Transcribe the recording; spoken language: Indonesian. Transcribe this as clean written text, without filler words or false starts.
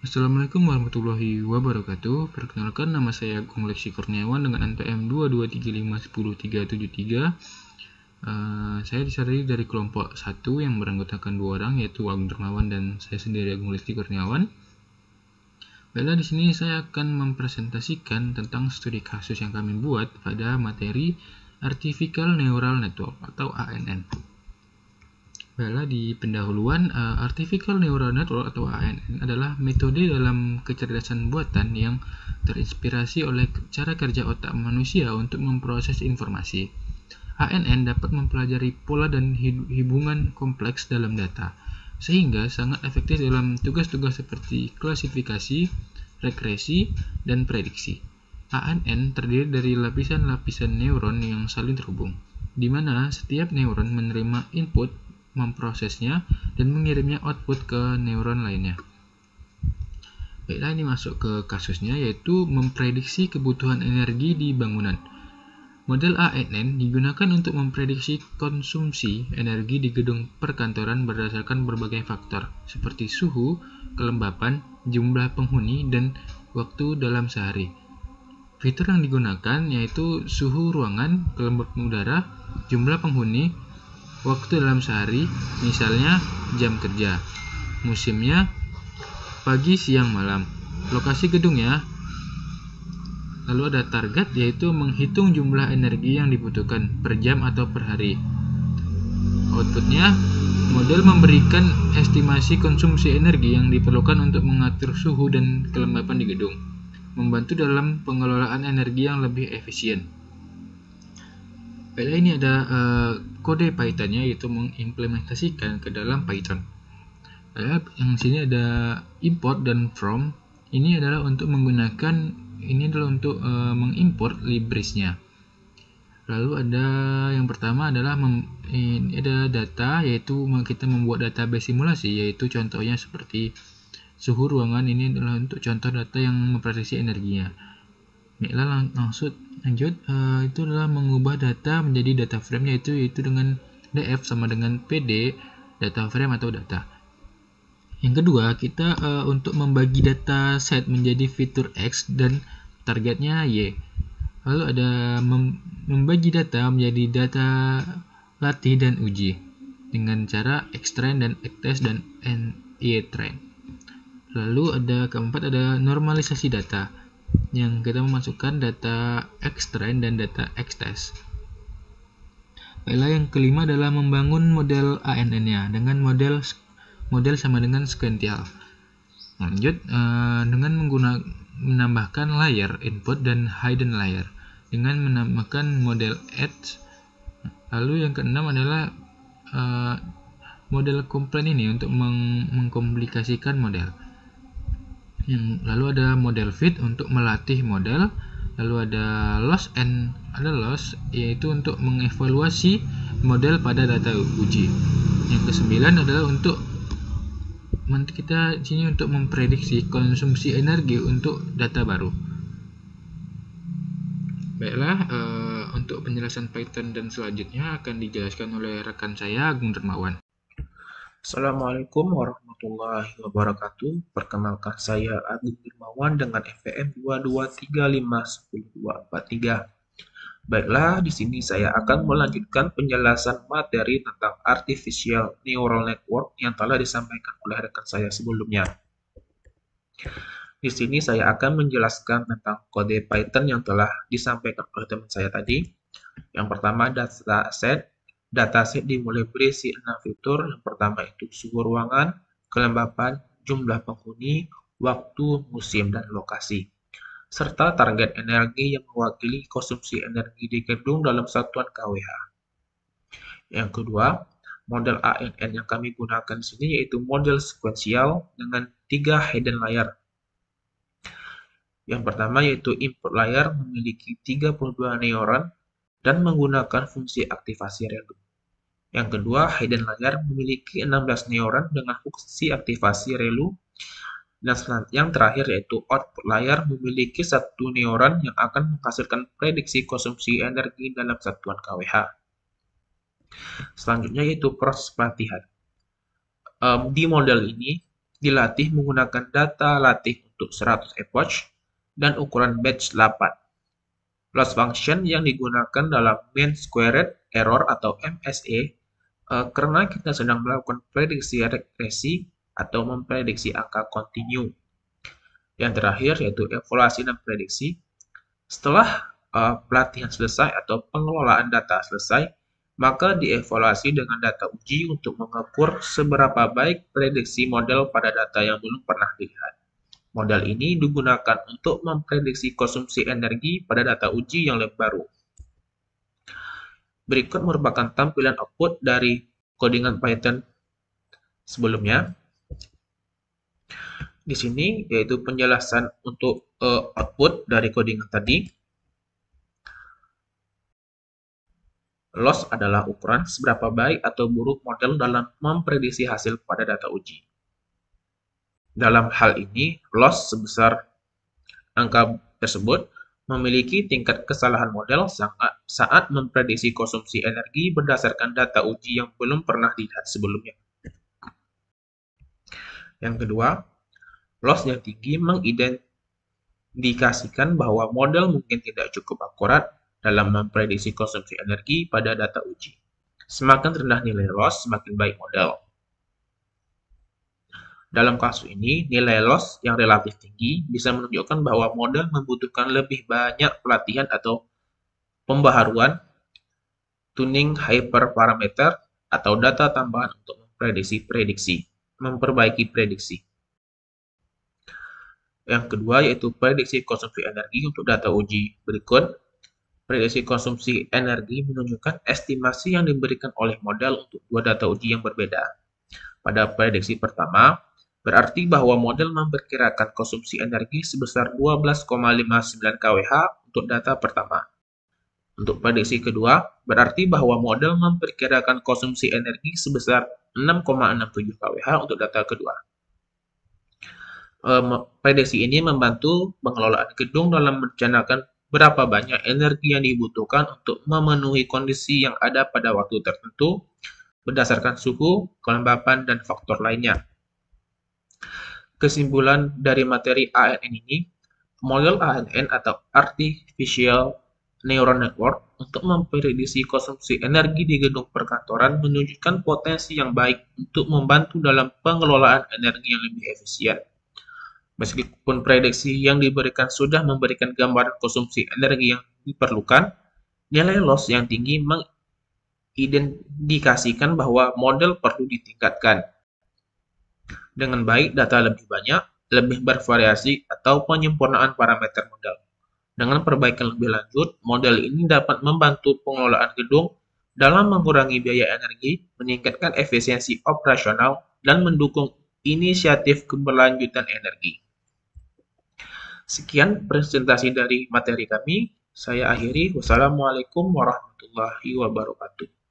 Assalamualaikum warahmatullahi wabarakatuh. Perkenalkan, nama saya Agung Leksi Kurniawan dengan NPM 223510373. Saya disadari dari kelompok 1 yang beranggotakan 2 orang, yaitu Agung Dermawan dan saya sendiri, Agung Leksi Kurniawan. Baiklah, di sini saya akan mempresentasikan tentang studi kasus yang kami buat pada materi Artificial Neural Network atau ANN. Baiklah, di pendahuluan, Artificial Neural Network atau ANN adalah metode dalam kecerdasan buatan yang terinspirasi oleh cara kerja otak manusia untuk memproses informasi. ANN dapat mempelajari pola dan hubungan kompleks dalam data, sehingga sangat efektif dalam tugas-tugas seperti klasifikasi, regresi, dan prediksi. ANN terdiri dari lapisan-lapisan neuron yang saling terhubung, di mana setiap neuron menerima input, memprosesnya, dan mengirimnya output ke neuron lainnya. Baiklah, ini masuk ke kasusnya, yaitu memprediksi kebutuhan energi di bangunan. Model ANN digunakan untuk memprediksi konsumsi energi di gedung perkantoran berdasarkan berbagai faktor, seperti suhu, kelembapan, jumlah penghuni, dan waktu dalam sehari. Fitur yang digunakan yaitu suhu ruangan, kelembapan udara, jumlah penghuni, waktu dalam sehari, misalnya jam kerja, musimnya, pagi, siang, malam, lokasi gedungnya, lalu ada target yaitu menghitung jumlah energi yang dibutuhkan per jam atau per hari. Outputnya, model memberikan estimasi konsumsi energi yang diperlukan untuk mengatur suhu dan kelembapan di gedung, membantu dalam pengelolaan energi yang lebih efisien. Baiklah, ini ada kode Python-nya, yaitu mengimplementasikan ke dalam Python. Yang sini ada import dan from. Ini adalah untuk mengimport librisnya. Lalu ada yang pertama adalah ini ada data, yaitu kita membuat database simulasi, yaitu contohnya seperti suhu ruangan. Ini adalah untuk contoh data yang memprediksi energinya. Baiklah, lanjut, itu adalah mengubah data menjadi data frame, yaitu dengan df sama dengan pd data frame atau data. Yang kedua, kita untuk membagi data set menjadi fitur x dan targetnya y. Lalu ada membagi data menjadi data latih dan uji dengan cara xtrain dan xtest dan ytrain. Lalu ada keempat, ada normalisasi data, yang kita memasukkan data xtrain dan data xtest. Baiklah, yang kelima adalah membangun model ANN-nya dengan model sama dengan sequential. Lanjut, dengan menambahkan layer input dan hidden layer dengan menambahkan model edge. Lalu yang keenam adalah model komplain ini untuk mengkomplikasikan model. Lalu ada model fit untuk melatih model. Lalu ada loss, yaitu untuk mengevaluasi model pada data uji. Yang kesembilan adalah untuk kita sini untuk memprediksi konsumsi energi untuk data baru. Baiklah, untuk penjelasan Python dan selanjutnya akan dijelaskan oleh rekan saya, Agung Dermawan. Assalamualaikum warahmatullahi wabarakatuh. Perkenalkan, saya Agung Dermawan dengan NPM 223510243. Baiklah, di sini saya akan melanjutkan penjelasan materi tentang Artificial Neural Network yang telah disampaikan oleh rekan saya sebelumnya. Di sini saya akan menjelaskan tentang kode Python yang telah disampaikan oleh teman saya tadi. Yang pertama, dataset dimulai berisi 6 fitur. Yang pertama itu suhu ruangan, kelembapan, jumlah penghuni, waktu, musim, dan lokasi, serta target energi yang mewakili konsumsi energi di gedung dalam satuan kWh. Yang kedua, model ANN yang kami gunakan di sini yaitu model sekuensial dengan 3 hidden layer. Yang pertama yaitu input layer memiliki 32 neuron dan menggunakan fungsi aktivasi relu. Yang kedua, hidden layer memiliki 16 neuron dengan fungsi aktivasi relu. Dan yang terakhir yaitu output layer memiliki 1 neuron yang akan menghasilkan prediksi konsumsi energi dalam satuan kWh. Selanjutnya yaitu proses pelatihan. Di model ini dilatih menggunakan data latih untuk 100 epoch dan ukuran batch 8. Loss function yang digunakan dalam mean squared error atau MSE karena kita sedang melakukan prediksi regresi atau memprediksi angka kontinu. Yang terakhir yaitu evaluasi dan prediksi. Setelah pelatihan selesai atau pengelolaan data selesai, maka dievaluasi dengan data uji untuk mengukur seberapa baik prediksi model pada data yang belum pernah dilihat. Model ini digunakan untuk memprediksi konsumsi energi pada data uji yang lebih baru. Berikut merupakan tampilan output dari codingan Python sebelumnya. Di sini yaitu penjelasan untuk output dari codingan tadi. Loss adalah ukuran seberapa baik atau buruk model dalam memprediksi hasil pada data uji. Dalam hal ini, loss sebesar angka tersebut memiliki tingkat kesalahan model saat memprediksi konsumsi energi berdasarkan data uji yang belum pernah dilihat sebelumnya. Yang kedua, loss yang tinggi mengindikasikan bahwa model mungkin tidak cukup akurat dalam memprediksi konsumsi energi pada data uji. Semakin rendah nilai loss, semakin baik model. Dalam kasus ini, nilai loss yang relatif tinggi bisa menunjukkan bahwa model membutuhkan lebih banyak pelatihan atau pembaharuan, tuning hyperparameter, atau data tambahan untuk memperbaiki prediksi. Yang kedua yaitu prediksi konsumsi energi untuk data uji berikut. Prediksi konsumsi energi menunjukkan estimasi yang diberikan oleh model untuk dua data uji yang berbeda. Pada prediksi pertama, berarti bahwa model memperkirakan konsumsi energi sebesar 12,59 kWh untuk data pertama. Untuk prediksi kedua, berarti bahwa model memperkirakan konsumsi energi sebesar 6,67 kWh untuk data kedua. Prediksi ini membantu pengelolaan gedung dalam merencanakan berapa banyak energi yang dibutuhkan untuk memenuhi kondisi yang ada pada waktu tertentu berdasarkan suhu, kelembapan, dan faktor lainnya. Kesimpulan dari materi ANN ini, model ANN atau Artificial Neural Network untuk memprediksi konsumsi energi di gedung perkantoran menunjukkan potensi yang baik untuk membantu dalam pengelolaan energi yang lebih efisien. Meskipun prediksi yang diberikan sudah memberikan gambaran konsumsi energi yang diperlukan, nilai loss yang tinggi mengindikasikan bahwa model perlu ditingkatkan. Dengan baik data lebih banyak, lebih bervariasi, atau penyempurnaan parameter model. Dengan perbaikan lebih lanjut, model ini dapat membantu pengelolaan gedung dalam mengurangi biaya energi, meningkatkan efisiensi operasional, dan mendukung inisiatif keberlanjutan energi. Sekian presentasi dari materi kami. Saya akhiri. Wassalamualaikum warahmatullahi wabarakatuh.